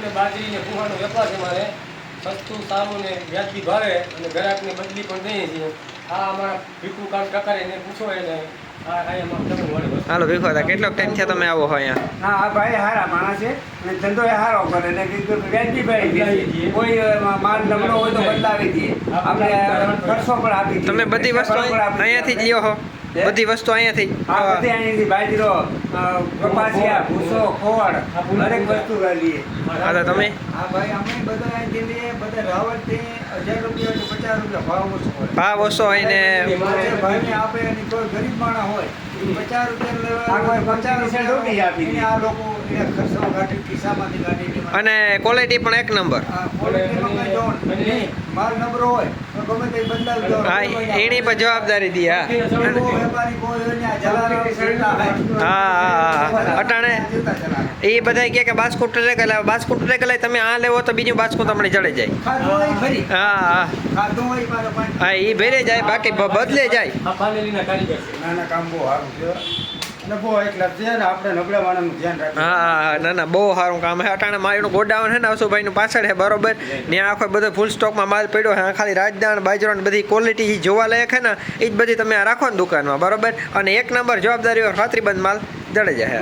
ને બાજરી ને કુહાનો વેપાર છે મારે સસ્તું સારું ને વ્યાજબી ભાવે અને ગ્રાહકને બદલી પણ દઈએ છીએ આ અમારા ભીખુ કામ ટકારે એને પૂછો એને હાલો ભીખો હતા કેટલો ટાઈમ છે તમે આવો હોય અહીંયા? હા આ ભાઈ હારા માણસ છે અને ધંધો એ હારો કરે ને વ્યાજબી ભાઈ કોઈ માલ નબળો હોય તો બદલાવી દઈએ આપણે ખર્ચો પણ આપી દઈએ. તમે બધી વસ્તુ અહીંયાથી જ લ્યો છો? બધી વસ્તુ અહીંયાથી? હા બધી અહીંયાથી બાજરો કપાસિયા ભૂસો ખોળ દરેક વસ્તુ લઈએ. હા તો તમે હા ભાઈ અમે બધા અહીંથી લઈએ બધા રાવણથી 1000 રૂપિયા કે 50 રૂપિયા ભાવ ઓછો હોય. ભાવ ઓછો હોય ને ભાઈને આપે અને કોઈ ગરીબ માણસ હોય એ 50 રૂપિયા લેવા આ કોઈ 50 સેન્ટ રોટી આપી એને આ લોકો એને ખર્ચો કાઢી ખિસ્સામાંથી કાઢીને અને ક્વોલિટી પણ એક નંબર. આ ક્વોલિટીમાં કંઈ જોવાનું નહીં. માલ નબળો હોય તો ગમે તે બદલાવી દો. હા એની પર જવાબદારી દી. હા વેપારી કોઈ હોય ને આ જલારામ શેઠના હોય. હા અટાણે એ બધા કે બાસ્કુટ રેકલે તમે આ લેવો તો બીજું બાસ્કુટ તમને જડે જાય. ખાધું હોય ફરી હા ખાધું હોય મારો પણ હા એ ભેરે જાય બાકી બદલે જાય. આ પાલેલીના કારીગર છે. નાના કામ બહુ સારું છે અને બહુ એકલા છે ને આપણે નબળા માણસનું ધ્યાન રાખીએ. હા ના બહુ સારું કામ છે. અટાણે મારું ગોડાઉન છે ને અશુભાઈનું પાછળ છે બરોબર ત્યાં આખો બધો ફૂલ સ્ટોકમાં માલ પડ્યો છે. ખાલી રાજદાણ બાજરો ને બધી ક્વોલિટી જોવા લાયક છે ને એ જ બધી તમે આ રાખો ને દુકાનમાં બરોબર અને એક નંબર જવાબદારી ખાતરીબંધ માલ જડે જાય.